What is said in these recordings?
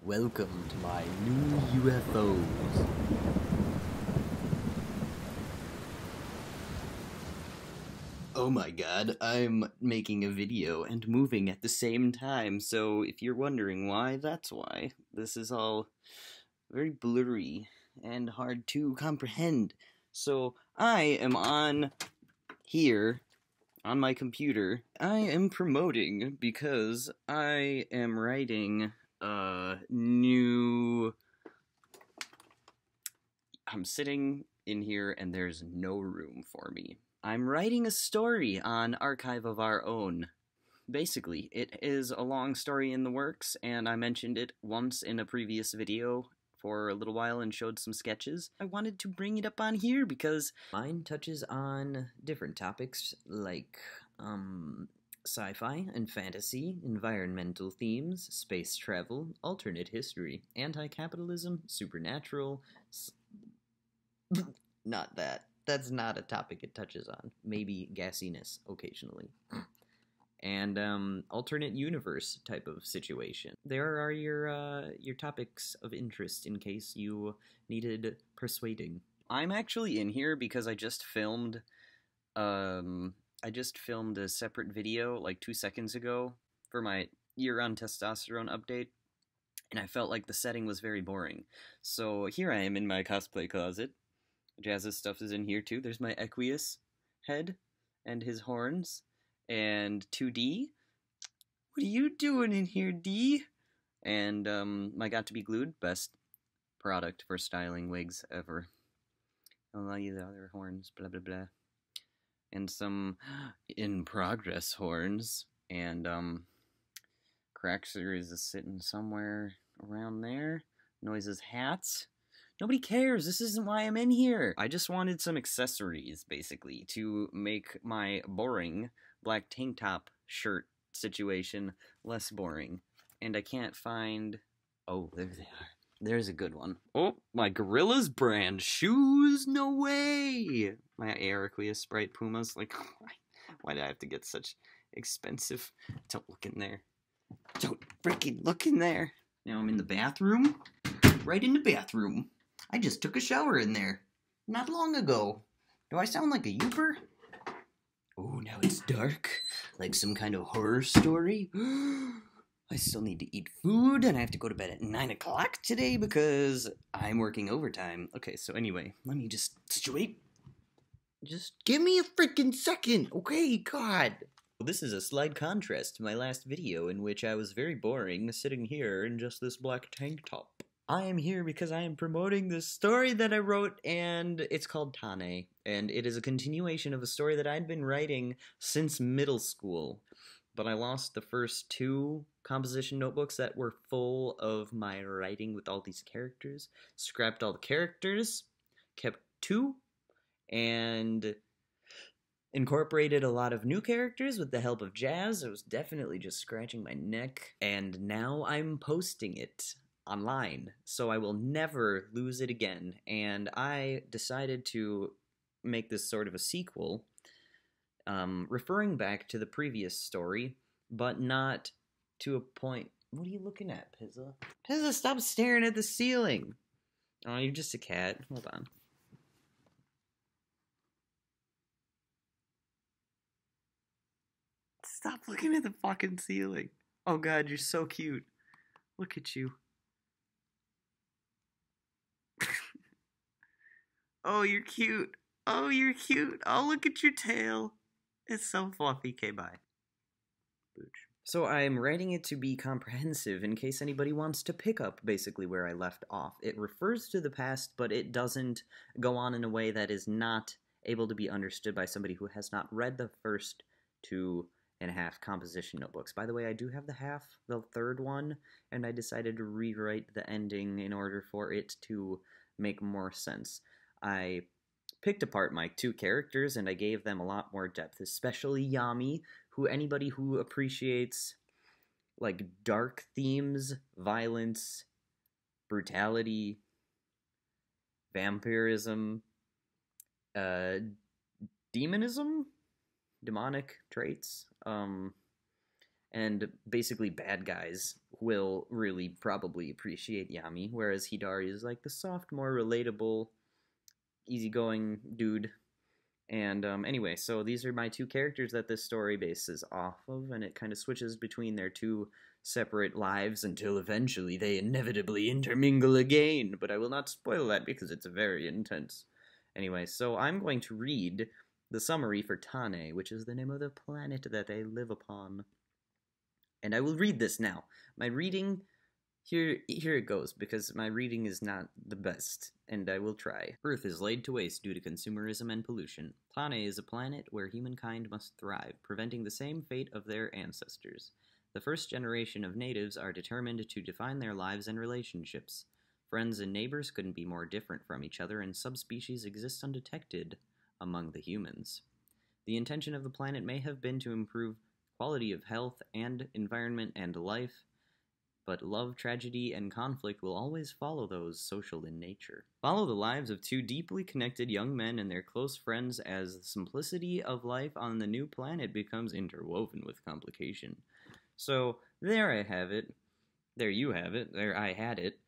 Welcome to my new UFOs. Oh my god, I'm making a video and moving at the same time, so if you're wondering why, that's why. This is all very blurry and hard to comprehend. So, I am on here, on my computer. I am promoting because I am writing a new... I'm sitting in here and there's no room for me. I'm writing a story on Archive of Our Own. Basically, it is a long story in the works, and I mentioned it once in a previous video for a little while and showed some sketches. I wanted to bring it up on here because mine touches on different topics like, sci-fi and fantasy, environmental themes, space travel, alternate history, anti-capitalism, supernatural, not that. That's not a topic it touches on. Maybe gassiness occasionally. And alternate universe type of situation. There are your topics of interest in case you needed persuading. I'm actually in here because I just filmed a separate video like 2 seconds ago for my Year on Testosterone update, and I felt like the setting was very boring. So here I am in my cosplay closet. Jazz's stuff is in here too. There's my Equius head and his horns. And 2D. What are you doing in here, D? And my Got to Be Glued, best product for styling wigs ever. I'll allow you the other horns, blah blah blah. And some in progress horns. And Craxer is sitting somewhere around there. Noises hats. Nobody cares, this isn't why I'm in here. I just wanted some accessories, basically, to make my boring black tank top shirt situation less boring. And I can't find... Oh, there they are. There's a good one. Oh, my Gorilla's brand shoes? No way! My Aeroquia Sprite Pumas, like, why did I have to get such expensive... Don't look in there. Don't freaking look in there. Now I'm in the bathroom. Right in the bathroom. I just took a shower in there. Not long ago. Do I sound like a youper? Oh, now it's dark. Like some kind of horror story. I still need to eat food, and I have to go to bed at 9 o'clock today because I'm working overtime. Okay, so anyway, let me just situate. Just give me a freaking second, okay? God. Well, this is a slight contrast to my last video in which I was very boring sitting here in just this black tank top. I am here because I am promoting this story that I wrote, and it's called Tane, and it is a continuation of a story that I'd been writing since middle school, but I lost the first 2 composition notebooks that were full of my writing with all these characters, scrapped all the characters, kept 2, and incorporated a lot of new characters with the help of Jazz. I was definitely just scratching my neck, and now I'm posting it online, so I will never lose it again, and I decided to make this sort of a sequel, referring back to the previous story, but not to a point... What are you looking at, Pizza? Pizza, stop staring at the ceiling! Oh, you're just a cat. Hold on. Stop looking at the fucking ceiling. Oh god, you're so cute. Look at you. Oh, you're cute. Oh, you're cute. Oh, look at your tail. It's so fluffy. Okay, bye. Booch. So I'm writing it to be comprehensive in case anybody wants to pick up basically where I left off. It refers to the past, but it doesn't go on in a way that is not able to be understood by somebody who has not read the first 2.5 composition notebooks. By the way, I do have the third one, and I decided to rewrite the ending in order for it to make more sense. I picked apart my 2 characters and I gave them a lot more depth, especially Yami, who anybody who appreciates like dark themes, violence, brutality, vampirism, demonism, demonic traits, And basically bad guys will really probably appreciate Yami, whereas Hidari is like the soft, more relatable, easygoing dude. And anyway, so these are my two characters that this story bases off of, and it kind of switches between their two separate lives until eventually they inevitably intermingle again. But I will not spoil that because it's very intense. Anyway, so I'm going to read the summary for Tane, which is the name of the planet that they live upon. And I will read this now. My reading, here it goes, because my reading is not the best, and I will try. Earth is laid to waste due to consumerism and pollution. Tane is a planet where humankind must thrive, preventing the same fate of their ancestors. The first generation of natives are determined to define their lives and relationships. Friends and neighbors couldn't be more different from each other, and subspecies exist undetected among the humans. The intention of the planet may have been to improve quality of health and environment and life, but love, tragedy, and conflict will always follow those social in nature. Follow the lives of two deeply connected young men and their close friends as the simplicity of life on the new planet becomes interwoven with complication. So, there I have it. There you have it. There I had it.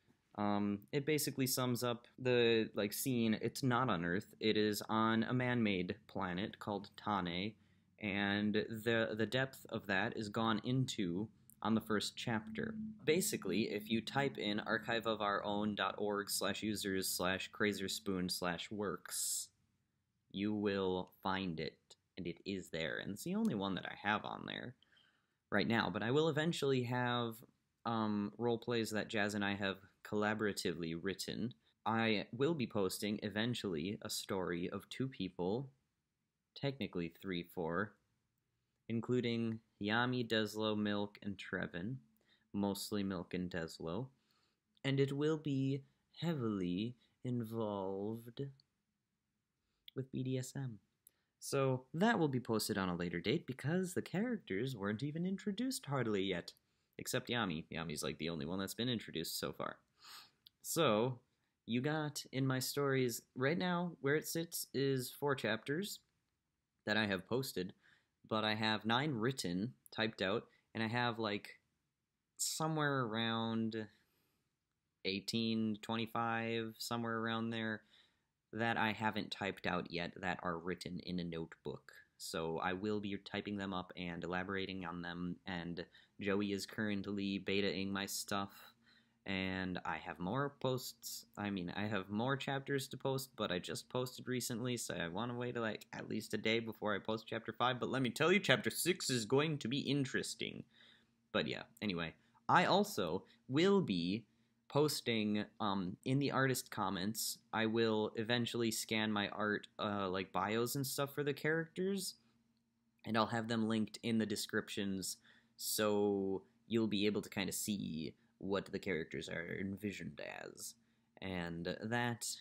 It basically sums up the, scene. It's not on Earth. It is on a man-made planet called Tane, and the depth of that is gone into on the first chapter. Basically, if you type in archiveofourown.org/users/krazorspoon/works, you will find it, and it is there, and it's the only one that I have on there right now, but I will eventually have role plays that Jazz and I have collaboratively written. I will be posting eventually a story of two people, technically 3-4, including Yami, Deslo, Milk, and Trevin, mostly Milk and Deslo, and it will be heavily involved with BDSM. So that will be posted on a later date because the characters weren't even introduced hardly yet, except Yami. Yami's like the only one that's been introduced so far. So, you got in my stories, right now, where it sits is 4 chapters that I have posted, but I have 9 written, typed out, and I have somewhere around 18, 25, somewhere around there, that I haven't typed out yet that are written in a notebook. So I will be typing them up and elaborating on them, and Joey is currently betaing my stuff, and I have more posts. I have more chapters to post, but I just posted recently, so I want to wait at least a day before I post chapter 5, but let me tell you, chapter 6 is going to be interesting. But yeah, anyway, I also will be posting in the artist comments. I will eventually scan my art, bios and stuff for the characters, and I'll have them linked in the descriptions, so you'll be able to kind of see what the characters are envisioned as, and that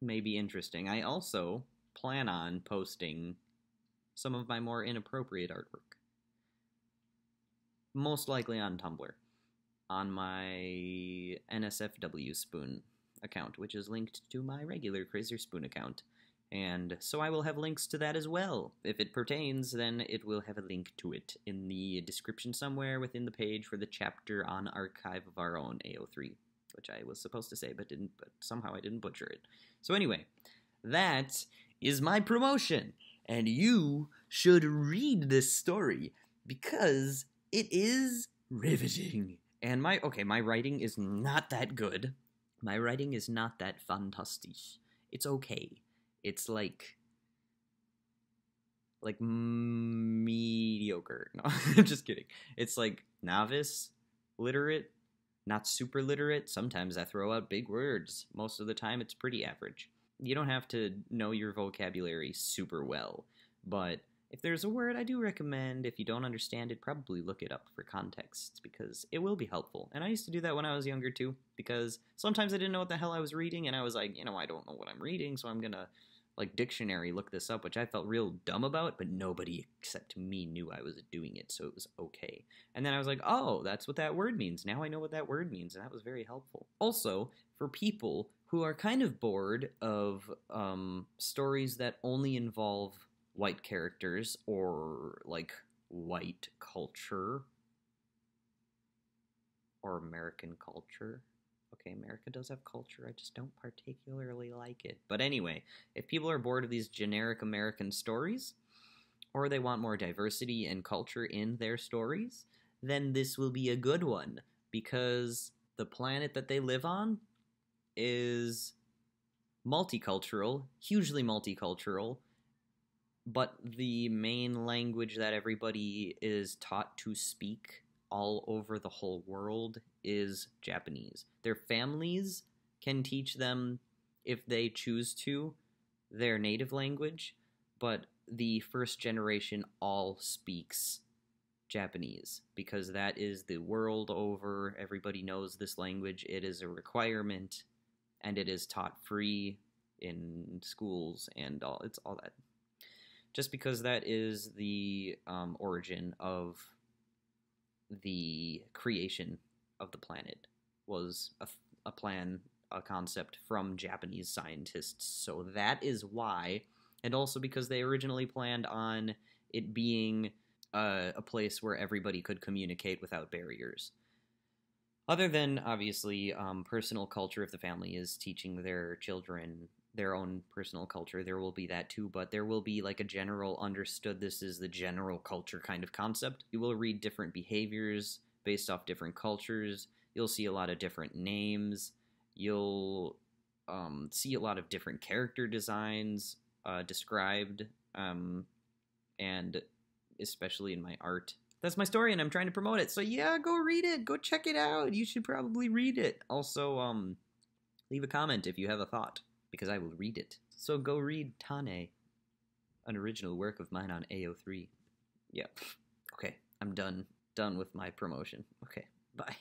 may be interesting. I also plan on posting some of my more inappropriate artwork, most likely on Tumblr, on my NSFW Spoon account, which is linked to my regular Krazor Spoon account. And so I will have links to that as well. If it pertains, then it will have a link to it in the description somewhere within the page for the chapter on Archive of Our Own AO3, which I was supposed to say but somehow I didn't butcher it. So anyway, that is my promotion, and you should read this story because it is riveting. And my writing is not that good. My writing is not that fantastic. It's okay. It's mediocre. No, I'm just kidding. It's novice, literate, not super literate. Sometimes I throw out big words. Most of the time it's pretty average. You don't have to know your vocabulary super well, but if there's a word I do recommend, if you don't understand it, probably look it up for context, because it will be helpful. And I used to do that when I was younger too, because sometimes I didn't know what the hell I was reading, and I was like, I don't know what I'm reading, so I'm gonna, dictionary look this up, which I felt real dumb about, but nobody except me knew I was doing it, so it was okay. And then I was like, oh, that's what that word means. Now I know what that word means, and that was very helpful. Also, for people who are kind of bored of stories that only involve white characters or white culture or American culture. Okay, America does have culture, I just don't particularly like it. But anyway, if people are bored of these generic American stories, or they want more diversity and culture in their stories, then this will be a good one, because the planet that they live on is multicultural, hugely multicultural, but the main language that everybody is taught to speak all over the whole world is Japanese. Their families can teach them, if they choose to, their native language, but the first generation all speaks Japanese because that is the world over. Everybody knows this language. It is a requirement, and it is taught free in schools and all. It's all that. Just because that is the origin of the creation of the planet, was a plan, a concept from Japanese scientists. So that is why, and also because they originally planned on it being a place where everybody could communicate without barriers. Other than, obviously, personal culture, if the family is teaching their children their own personal culture, there will be that too, but there will be like a general understood, this is the general culture kind of concept. You will read different behaviors based off different cultures. You'll see a lot of different names. You'll see a lot of different character designs described, and especially in my art. That's my story, and I'm trying to promote it. So yeah, go read it. Go check it out. You should probably read it. Also, leave a comment if you have a thought, because I will read it. So go read Tane, an original work of mine on AO3. Yep. Okay, I'm done with my promotion. Okay, bye.